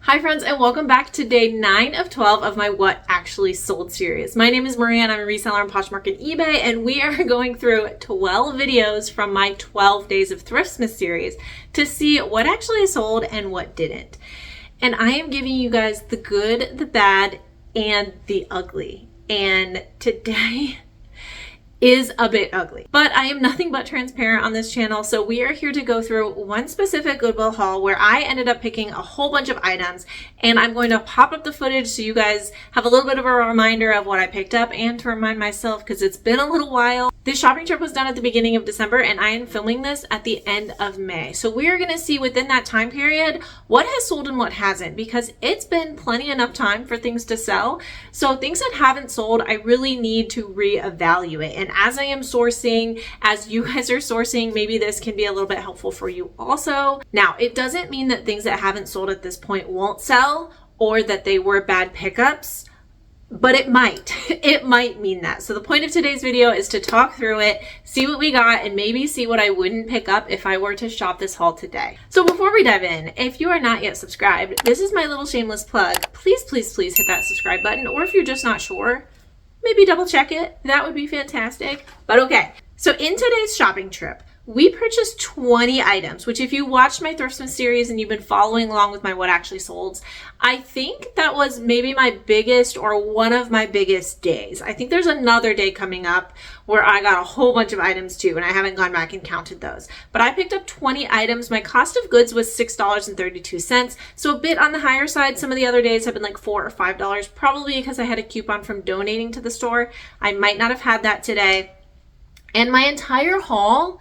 Hi friends, and welcome back to day 9 of 12 of my What Actually Sold series. My name is Maria and I'm a reseller on Poshmark and eBay, and we are going through 12 videos from my 12 days of Thriftmas series to see what actually sold and what didn't. And I am giving you guys the good, the bad, and the ugly. And today is a bit ugly, but I am nothing but transparent on this channel. So we are here to go through one specific Goodwill haul where I ended up picking a whole bunch of items, and I'm going to pop up the footage so you guys have a little bit of a reminder of what I picked up and to remind myself because it's been a little while. This shopping trip was done at the beginning of December and I am filming this at the end of May. So we are going to see within that time period what has sold and what hasn't, because it's been plenty enough time for things to sell. So things that haven't sold, I really need to reevaluate. And as I am sourcing, as you guys are sourcing, maybe this can be a little bit helpful for you also. Now, it doesn't mean that things that haven't sold at this point won't sell or that they were bad pickups, but it might. It might mean that. So the point of today's video is to talk through it, see what we got, and maybe see what I wouldn't pick up if I were to shop this haul today. So before we dive in, if you are not yet subscribed, this is my little shameless plug. Please, please, please hit that subscribe button, or if you're just not sure, maybe double check it. That would be fantastic. But okay, so in today's shopping trip, we purchased 20 items, which if you watched my Thriftmas series and you've been following along with my What Actually Solds, I think that was maybe my biggest or one of my biggest days. I think there's another day coming up where I got a whole bunch of items too, and I haven't gone back and counted those. But I picked up 20 items. My cost of goods was $6.32, so a bit on the higher side. Some of the other days have been like $4 or $5, probably because I had a coupon from donating to the store. I might not have had that today. And my entire haul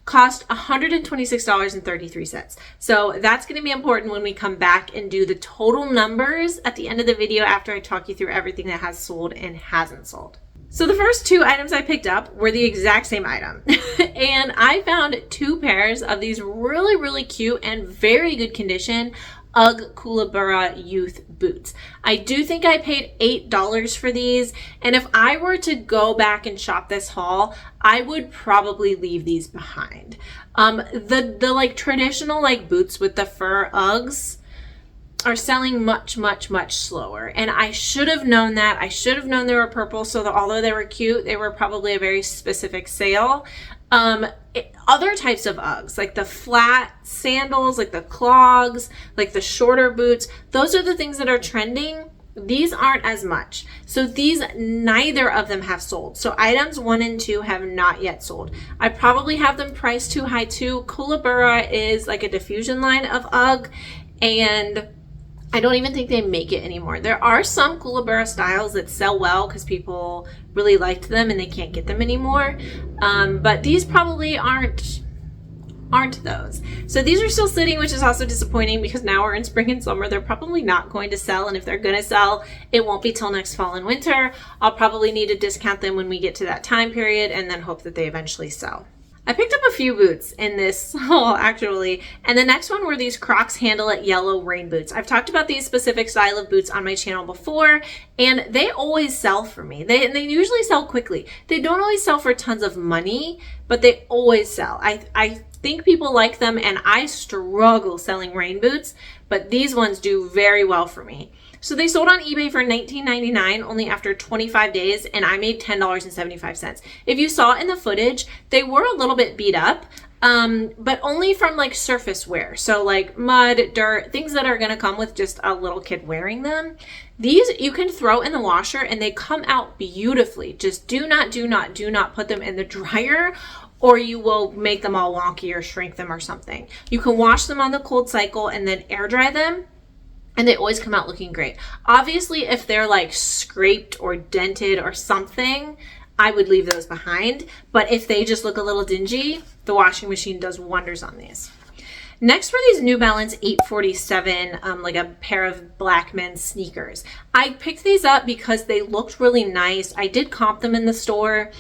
cost $126.33. So that's going to be important when we come back and do the total numbers at the end of the video after I talk you through everything that has sold and hasn't sold. So the first two items I picked up were the exact same item. And I found two pairs of these really, really cute and very good condition UGG Kookaburra youth boots. I do think I paid $8 for these, and if I were to go back and shop this haul, I would probably leave these behind. The like traditional like boots with the fur Uggs are selling much slower, and I should have known that. I should have known they were purple, so that although they were cute, they were probably a very specific sale. Other types of Uggs, like the flat sandals, like the clogs, like the shorter boots, those are the things that are trending. These aren't as much. So these, neither of them have sold. So items 1 and 2 have not yet sold. I probably have them priced too high too. Kookaburra is like a diffusion line of UGG, and I don't even think they make it anymore. There are some Kookaburra styles that sell well because people really liked them and they can't get them anymore. But these probably aren't those. So these are still sitting, which is also disappointing because now we're in spring and summer. They're probably not going to sell, and if they're going to sell, it won't be till next fall and winter. I'll probably need to discount them when we get to that time period and then hope that they eventually sell. I picked up a few boots in this haul actually, and the next one were these Crocs Handle It yellow rain boots. I've talked about these specific style of boots on my channel before, and they always sell for me. They usually sell quickly. They don't always sell for tons of money, but they always sell. I think people like them, and I struggle selling rain boots, but these ones do very well for me. So they sold on eBay for $19.99 only after 25 days, and I made $10.75. If you saw in the footage, they were a little bit beat up, but only from like surface wear. So like mud, dirt, things that are gonna come with just a little kid wearing them. These you can throw in the washer and they come out beautifully. Just do not put them in the dryer, or you will make them all wonky or shrink them or something. You can wash them on the cold cycle and then air dry them, and they always come out looking great. Obviously, if they're like scraped or dented or something, I would leave those behind. But if they just look a little dingy, the washing machine does wonders on these. Next were these New Balance 847, like a pair of black men's sneakers. I picked these up because they looked really nice. I did comp them in the store,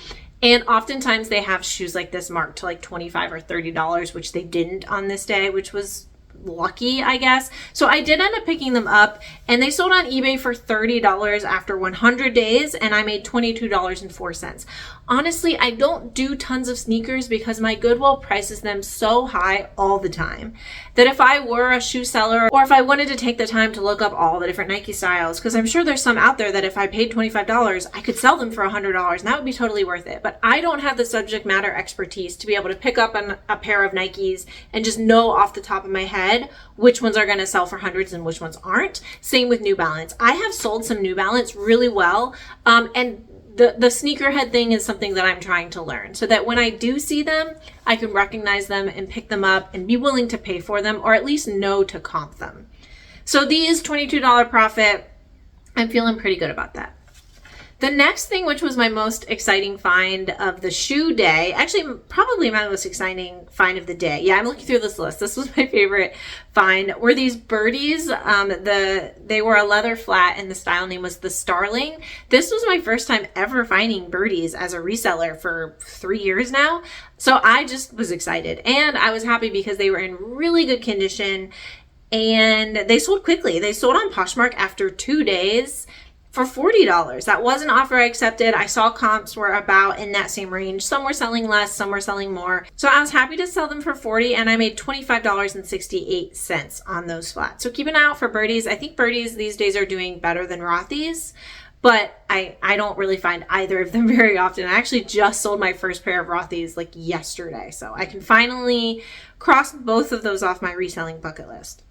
and oftentimes they have shoes like this marked to like $25 or $30, which they didn't on this day, which was lucky, I guess. So I did end up picking them up, and they sold on eBay for $30 after 100 days, and I made $22.04. Honestly, I don't do tons of sneakers because my Goodwill prices them so high all the time that if I were a shoe seller, or if I wanted to take the time to look up all the different Nike styles, because I'm sure there's some out there that if I paid $25, I could sell them for $100, and that would be totally worth it. But I don't have the subject matter expertise to be able to pick up a pair of Nikes and just know off the top of my head which ones are going to sell for hundreds and which ones aren't. Same with New Balance. I have sold some New Balance really well, and the sneakerhead thing is something that I'm trying to learn so that when I do see them, I can recognize them and pick them up and be willing to pay for them, or at least know to comp them. So these $22 profit, I'm feeling pretty good about that. The next thing, which was my most exciting find of the shoe day, actually probably my most exciting find of the day. Yeah, I'm looking through this list. This was my favorite find, were these birdies. They were a leather flat and the style name was the Starling. This was my first time ever finding birdies as a reseller for 3 years now. So I just was excited, and I was happy because they were in really good condition and they sold quickly. They sold on Poshmark after 2 days for $40. That was an offer I accepted. I saw comps were about in that same range. Some were selling less, some were selling more. So I was happy to sell them for $40, and I made $25.68 on those flats. So keep an eye out for birdies. I think birdies these days are doing better than Rothy's, but I don't really find either of them very often. I actually just sold my first pair of Rothy's like yesterday, so I can finally cross both of those off my reselling bucket list.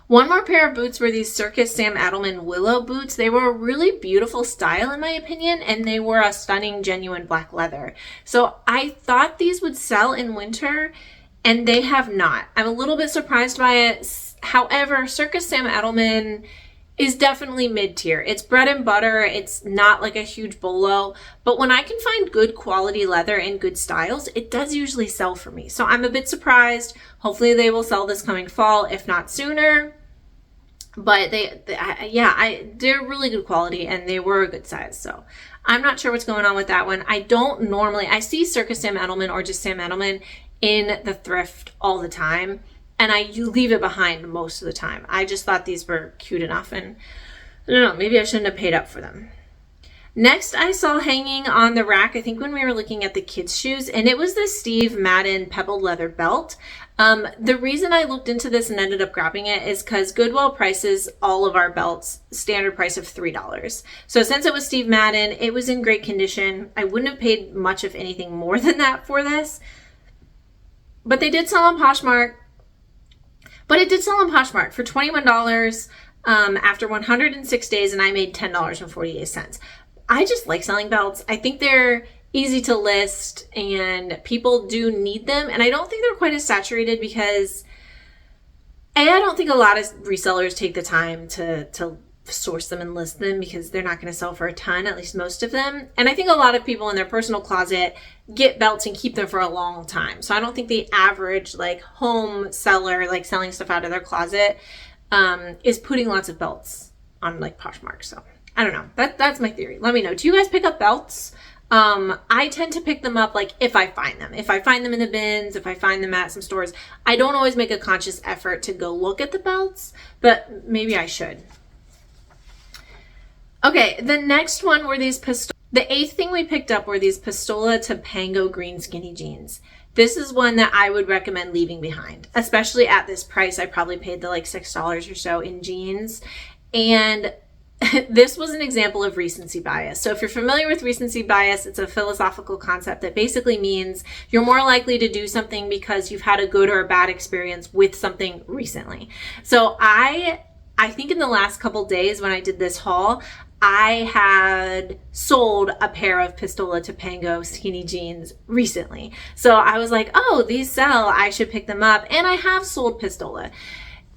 One more pair of boots were these Circus Sam Edelman Willow boots. They were a really beautiful style in my opinion, and they were a stunning genuine black leather. So I thought these would sell in winter, and they have not. I'm a little bit surprised by it. However, Circus Sam Edelman is definitely mid-tier. It's bread and butter. It's not like a huge bolo, but when I can find good quality leather and good styles, it does usually sell for me. So I'm a bit surprised. Hopefully they will sell this coming fall, if not sooner. But they're really good quality and they were a good size. So I'm not sure what's going on with that one. I see Circus Sam Edelman or just Sam Edelman in the thrift all the time, and I leave it behind most of the time. I just thought these were cute enough, and I don't know, maybe I shouldn't have paid up for them. Next, I saw hanging on the rack, I think when we were looking at the kids' shoes, and it was the Steve Madden pebbled leather belt. The reason I looked into this and ended up grabbing it is because Goodwill prices all of our belts standard price of $3. So since it was Steve Madden, it was in great condition. I wouldn't have paid much, if anything, more than that for this. But they did sell on Poshmark. For $21 after 106 days, and I made $10.48. I just like selling belts. I think they're easy to list and people do need them. And I don't think they're quite as saturated because I don't think a lot of resellers take the time to source them and list them because they're not going to sell for a ton, at least most of them. And I think a lot of people in their personal closet get belts and keep them for a long time. So I don't think the average like home seller, like selling stuff out of their closet, is putting lots of belts on like Poshmark. So I don't know. That's my theory. Let me know. Do you guys pick up belts? I tend to pick them up like if I find them. If I find them in the bins, if I find them at some stores. I don't always make a conscious effort to go look at the belts, but maybe I should. Okay, the next one were these the eighth thing we picked up were these Pistola Topango green skinny jeans. This is one that I would recommend leaving behind, especially at this price. I probably paid the like $6 or so in jeans. And this was an example of recency bias. So if you're familiar with recency bias, it's a philosophical concept that basically means you're more likely to do something because you've had a good or a bad experience with something recently. So I think in the last couple days when I did this haul, I had sold a pair of Pistola Topango skinny jeans recently. So I was like, oh, these sell, I should pick them up. And I have sold Pistola.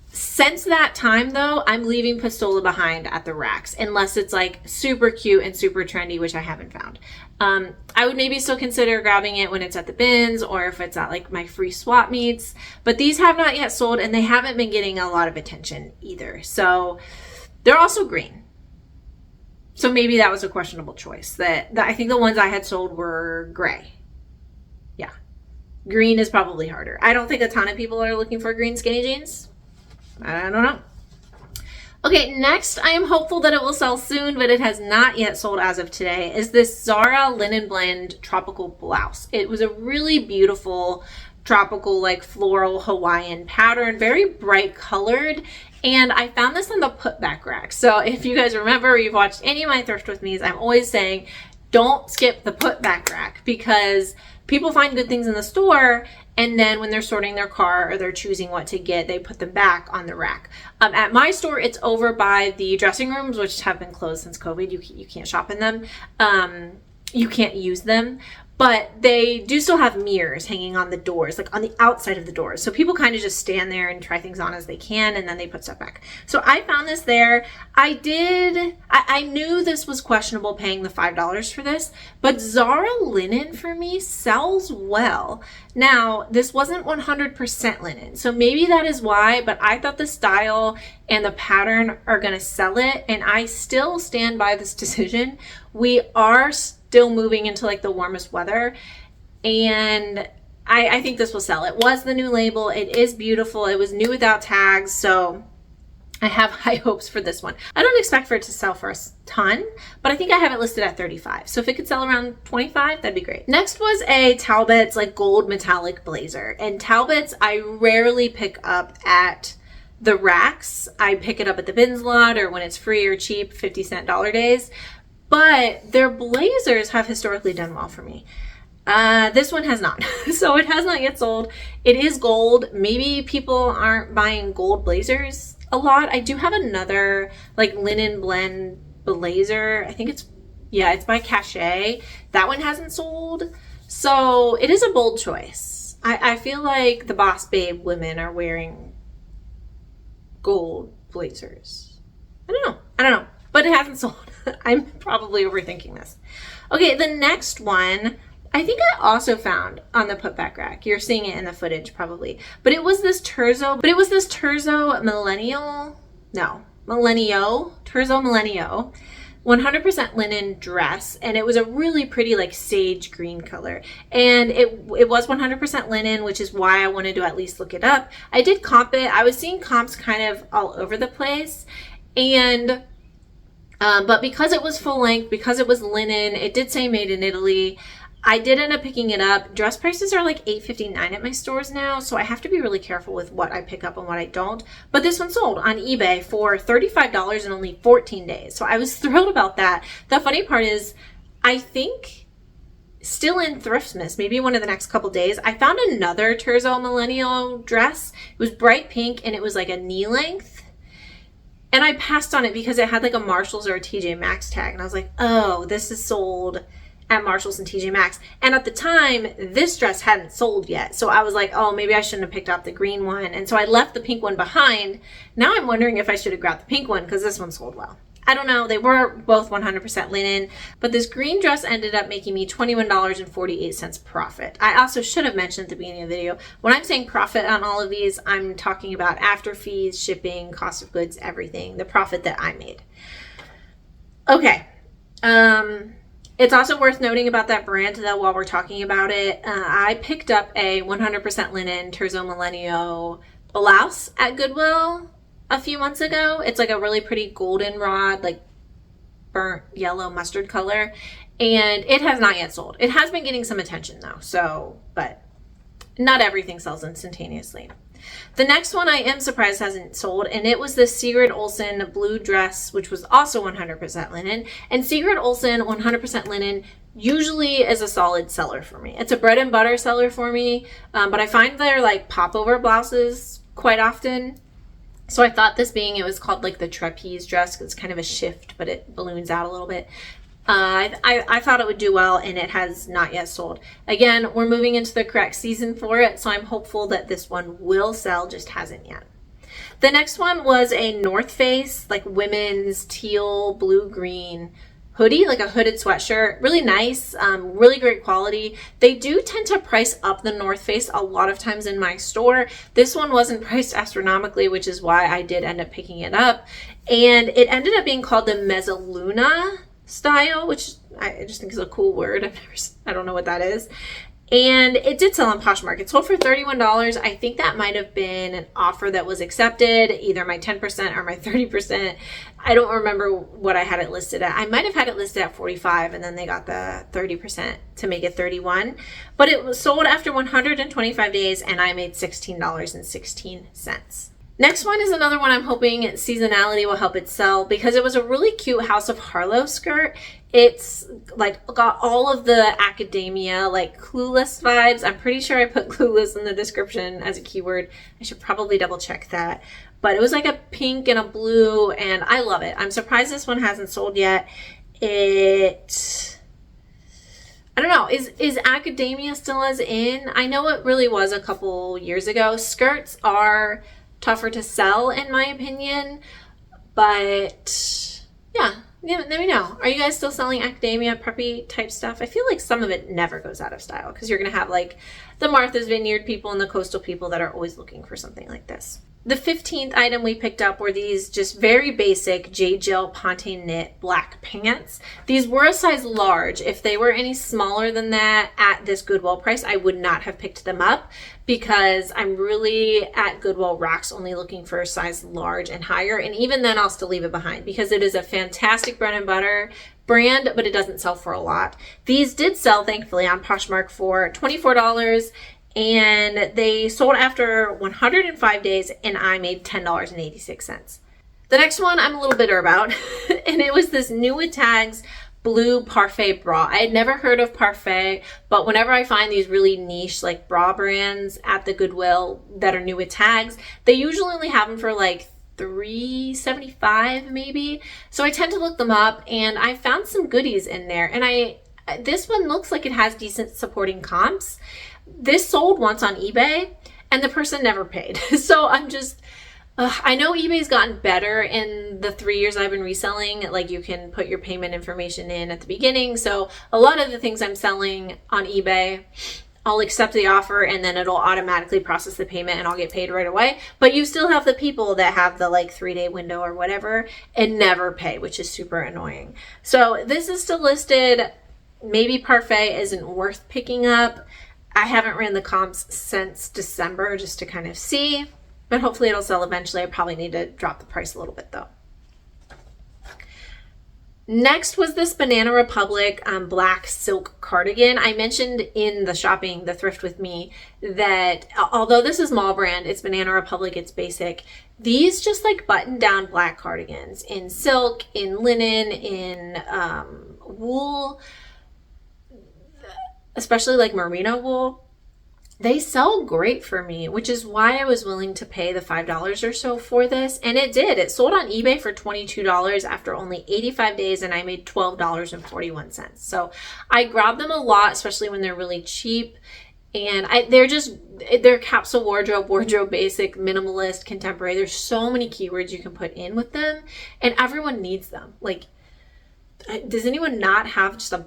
Since that time though, I'm leaving Pistola behind at the racks unless it's like super cute and super trendy, which I haven't found. I would maybe still consider grabbing it when it's at the bins or if it's at like my free swap meets, but these have not yet sold and they haven't been getting a lot of attention either. So they're also green. So maybe that was a questionable choice. That I think the ones I had sold were gray. Yeah. Green is probably harder. I don't think a ton of people are looking for green skinny jeans. I don't know. Okay, next, I am hopeful that it will sell soon, but it has not yet sold as of today, is this Zara Linen Blend Tropical Blouse. It was a really beautiful tropical, like floral Hawaiian pattern, very bright colored. And I found this on the putback rack. So if you guys remember, or you've watched any of my Thrift With Me's, I'm always saying, don't skip the putback rack, because people find good things in the store, and then when they're sorting their car or they're choosing what to get, they put them back on the rack. At my store, it's over by the dressing rooms, which have been closed since COVID. You can't shop in them. You can't use them. But they do still have mirrors hanging on the doors, like on the outside of the doors. So people kind of just stand there and try things on as they can, and then they put stuff back. So I found this there. I knew this was questionable paying the $5 for this, but Zara linen for me sells well. Now, this wasn't 100% linen, so maybe that is why, but I thought the style and the pattern are gonna sell it, and I still stand by this decision. We are still moving into like the warmest weather, and I think this will sell. It was the new label. It is beautiful. It was new without tags, so I have high hopes for this one. I don't expect for it to sell for a ton, but I think I have it listed at 35. So if it could sell around 25, that'd be great. Next was a Talbot's like gold metallic blazer, and Talbot's I rarely pick up at the racks. I pick it up at the bins lot or when it's free or cheap, 50-cent dollar days. But their blazers have historically done well for me. This one has not. So it has not yet sold. It is gold. Maybe people aren't buying gold blazers a lot. I do have another like linen blend blazer. I think it's by Cachet. That one hasn't sold. So it is a bold choice. I feel like the Boss Babe women are wearing gold blazers. I don't know. But it hasn't sold. I'm probably overthinking this. Okay, the next one, I think I also found on the putback rack. You're seeing it in the footage probably. But it was this Terzo Millennial 100% linen dress, and it was a really pretty like sage green color, and it was 100% linen, which is why I wanted to at least look it up. I did comp it. I was seeing comps kind of all over the place, and but because it was full length, because it was linen, it did say made in Italy, I did end up picking it up. Dress prices are like $8.59 at my stores now, so I have to be really careful with what I pick up and what I don't. But this one sold on eBay for $35 in only 14 days. So I was thrilled about that. The funny part is, I think still in Thriftmas, maybe one of the next couple days, I found another Terzo Millennial dress. It was bright pink and it was like a knee length. And I passed on it because it had like a Marshalls or a TJ Maxx tag. And I was like, oh, this is sold at Marshalls and TJ Maxx. And at the time, this dress hadn't sold yet. So I was like, oh, maybe I shouldn't have picked up the green one. And so I left the pink one behind. Now I'm wondering if I should have grabbed the pink one because this one sold well. I don't know. They were both 100% linen, but this green dress ended up making me $21.48 profit. I also should have mentioned at the beginning of the video, when I'm saying profit on all of these, I'm talking about after fees, shipping, cost of goods, everything, the profit that I made. Okay. It's also worth noting about that brand that while we're talking about it, I picked up a 100% linen Terzo Millennial blouse at Goodwill a few months ago. It's like a really pretty goldenrod, like burnt yellow mustard color, and it has not yet sold. It has been getting some attention though, so, but not everything sells instantaneously. The next one I am surprised hasn't sold, and it was this Sigrid Olsen blue dress, which was also 100% linen. And Sigrid Olsen 100% linen usually is a solid seller for me. It's a bread and butter seller for me, but I find they're like popover blouses quite often. So I thought this being, it was called like the trapeze dress, because it's kind of a shift, but it balloons out a little bit. I thought it would do well, and it has not yet sold. Again, we're moving into the correct season for it, so I'm hopeful that this one will sell, just hasn't yet. The next one was a North Face, like women's teal, blue, green hoodie, like a hooded sweatshirt. Really nice, really great quality. They do tend to price up the North Face a lot of times in my store. This one wasn't priced astronomically, which is why I did end up picking it up. And it ended up being called the Mezzaluna style, which I just think is a cool word. I don't know what that is. And it did sell on Poshmark. It sold for $31. I think that might have been an offer that was accepted, either my 10% or my 30%. I don't remember what I had it listed at. I might have had it listed at 45 and then they got the 30% to make it 31. But it was sold after 125 days and I made $16.16. Next one is another one I'm hoping seasonality will help it sell because it was a really cute House of Harlo skirt. It's like got all of the academia, like Clueless vibes. I'm pretty sure I put Clueless in the description as a keyword. I should probably double check that. But it was like a pink and a blue and I love it. I'm surprised this one hasn't sold yet. I don't know, is academia still as in? I know it really was a couple years ago. Skirts are tougher to sell in my opinion, but yeah, let me know. Are you guys still selling academia preppy type stuff? I feel like some of it never goes out of style because you're gonna have like the Martha's Vineyard people and the coastal people that are always looking for something like this. The 15th item we picked up were these just very basic Gel Pant knit black pants. These were a size large. If they were any smaller than that at this Goodwill price, I would not have picked them up because I'm really at Goodwill racks only looking for a size large and higher. And even then I'll still leave it behind because it is a fantastic bread and butter brand, but it doesn't sell for a lot. These did sell, thankfully, on Poshmark for $24. And they sold after 105 days and I made $10.86. The next one I'm a little bitter about and it was this new with tags blue Parfait Bra. I had never heard of Parfait, but whenever I find these really niche like bra brands at the Goodwill that are new with tags, they usually only have them for like $3.75 maybe. So I tend to look them up and I found some goodies in there and this one looks like it has decent supporting comps. This sold once on eBay and the person never paid. So I'm just, I know eBay's gotten better in the 3 years I've been reselling. Like you can put your payment information in at the beginning. So a lot of the things I'm selling on eBay, I'll accept the offer and then it'll automatically process the payment and I'll get paid right away. But you still have the people that have the like 3-day window or whatever and never pay, which is super annoying. So this is still listed. Maybe Parfait isn't worth picking up. I haven't ran the comps since December just to kind of see, but hopefully it'll sell eventually. I probably need to drop the price a little bit though. Next was this Banana Republic black silk cardigan. I mentioned in the shopping, the thrift with me, that although this is small brand, it's Banana Republic, it's basic. These just like button down black cardigans in silk, in linen, in wool, especially like merino wool, they sell great for me, which is why I was willing to pay the $5 or so for this. And it did. It sold on eBay for $22 after only 85 days and I made $12.41. So I grabbed them a lot, especially when they're really cheap. And they're capsule wardrobe basic, minimalist, contemporary. There's so many keywords you can put in with them and everyone needs them. Like, does anyone not have just a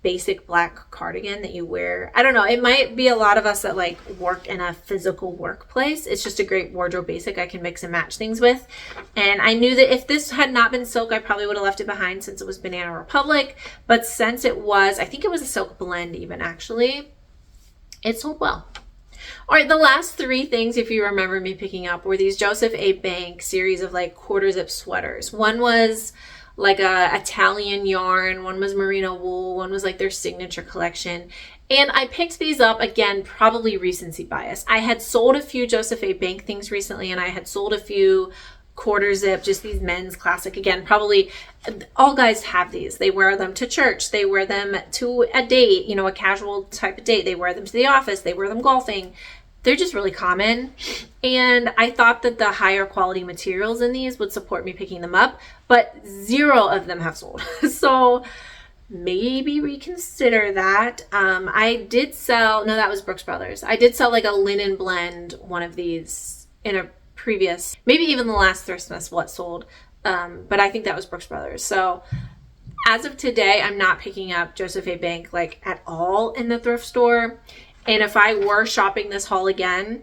basic black cardigan that you wear? I don't know. It might be a lot of us that like work in a physical workplace. It's just a great wardrobe basic I can mix and match things with. And I knew that if this had not been silk, I probably would have left it behind since it was Banana Republic. But since it was, I think it was a silk blend even actually, it sold well. All right, the last three things, if you remember me picking up, were these Joseph A. Bank series of like quarter zip sweaters. One was like a Italian yarn, one was merino wool, one was like their signature collection. And I picked these up, again, probably recency bias. I had sold a few Joseph A. Bank things recently and I had sold a few quarter zip, just these men's classic. Again, probably all guys have these. They wear them to church. They wear them to a date, you know, a casual type of date. They wear them to the office. They wear them golfing. They're just really common. And I thought that the higher quality materials in these would support me picking them up, but 0 of them have sold. So maybe reconsider that. I did sell, no, that was Brooks Brothers. I did sell like a linen blend, one of these in a previous, maybe even the last Thriftmas what sold. But I think that was Brooks Brothers. So as of today, I'm not picking up Joseph A. Bank like at all in the thrift store. And if I were shopping this haul again,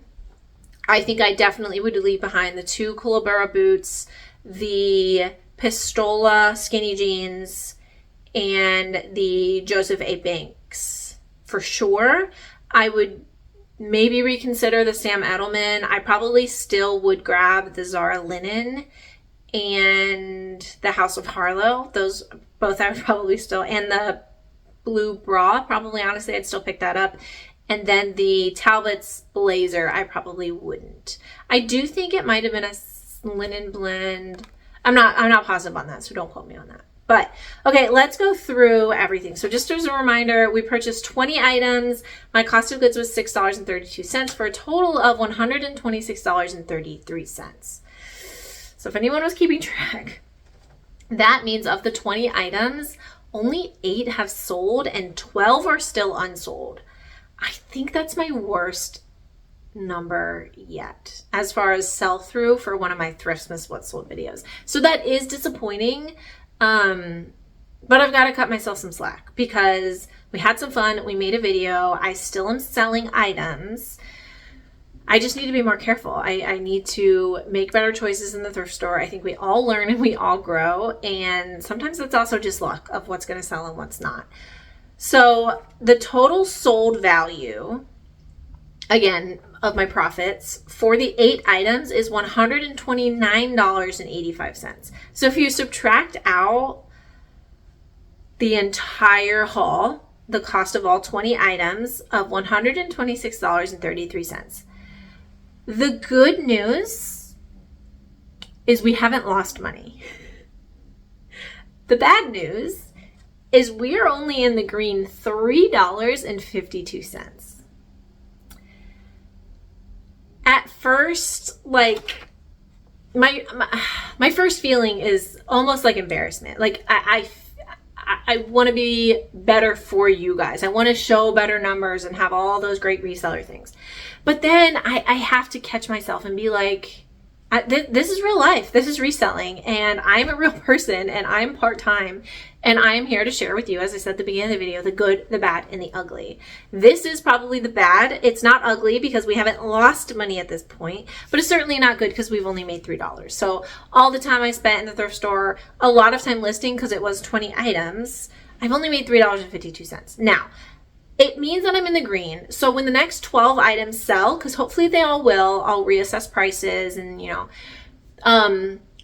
I think I definitely would leave behind the 2 Kookaburra boots, the Pistola skinny jeans, and the Joseph A. Banks for sure. I would maybe reconsider the Sam Edelman. I probably still would grab the Zara linen and the House of Harlo. Those both I would probably still, and the blue bra, probably, honestly, I'd still pick that up. And then the Talbot's blazer, I probably wouldn't. I do think it might have been a linen blend. I'm not positive on that, so don't quote me on that. But okay, let's go through everything. So just as a reminder, we purchased 20 items. My cost of goods was $6.32 for a total of $126.33. So if anyone was keeping track, that means of the 20 items, only 8 have sold and 12 are still unsold. I think that's my worst number yet as far as sell through for one of my Thriftmas What Sold videos. So that is disappointing. But I've got to cut myself some slack because we had some fun. We made a video. I still am selling items. I just need to be more careful. I need to make better choices in the thrift store. I think we all learn and we all grow. And sometimes it's also just luck of what's going to sell and what's not. So the total sold value, again, of my profits for the 8 items is $129.85. So if you subtract out the entire haul, the cost of all 20 items of $126.33. The good news is we haven't lost money. The bad news is we are only in the green $3.52. At first, like, my first feeling is almost like embarrassment. Like, I want to be better for you guys. I want to show better numbers and have all those great reseller things. But then I have to catch myself and be like, this is real life. This is reselling, and I'm a real person, and I'm part-time, and I'm here to share with you, as I said at the beginning of the video, the good, the bad, and the ugly. This is probably the bad. It's not ugly because we haven't lost money at this point, but it's certainly not good because we've only made $3. So all the time I spent in the thrift store, a lot of time listing because it was 20 items, I've only made $3.52. Now, it means that I'm in the green. So when the next 12 items sell, because hopefully they all will, I'll reassess prices and, you know,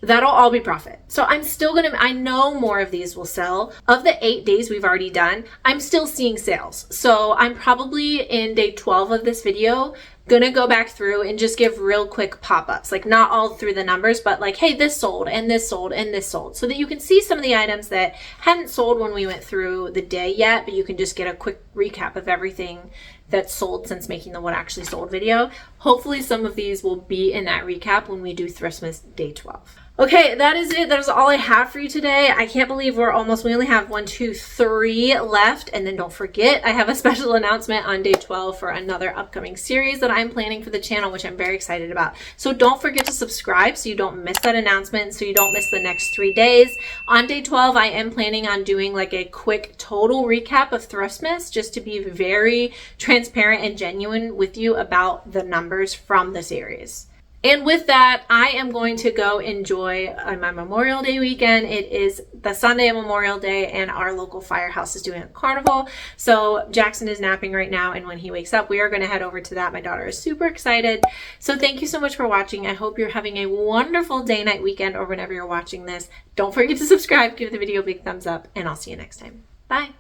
that'll all be profit. So I'm still I know more of these will sell. Of the 8 days we've already done, I'm still seeing sales. So I'm probably in day 12 of this video gonna go back through and just give real quick pop-ups, like not all through the numbers, but like, hey, this sold and this sold and this sold, so that you can see some of the items that hadn't sold when we went through the day yet, but you can just get a quick recap of everything that's sold since making the what actually sold video. Hopefully some of these will be in that recap when we do Thriftmas day 12. Okay, that is it. That is all I have for you today. I can't believe we only have 1, 2, 3 left. And then don't forget, I have a special announcement on day 12 for another upcoming series that I'm planning for the channel, which I'm very excited about. So don't forget to subscribe so you don't miss that announcement, so you don't miss the next 3 days. On day 12, I am planning on doing like a quick total recap of Thriftmas, just to be very transparent and genuine with you about the numbers from the series. And with that, I am going to go enjoy my Memorial Day weekend. It is the Sunday of Memorial Day, and our local firehouse is doing a carnival. So Jackson is napping right now, and when he wakes up, we are going to head over to that. My daughter is super excited. So thank you so much for watching. I hope you're having a wonderful day, night, weekend, or whenever you're watching this. Don't forget to subscribe, give the video a big thumbs up, and I'll see you next time. Bye.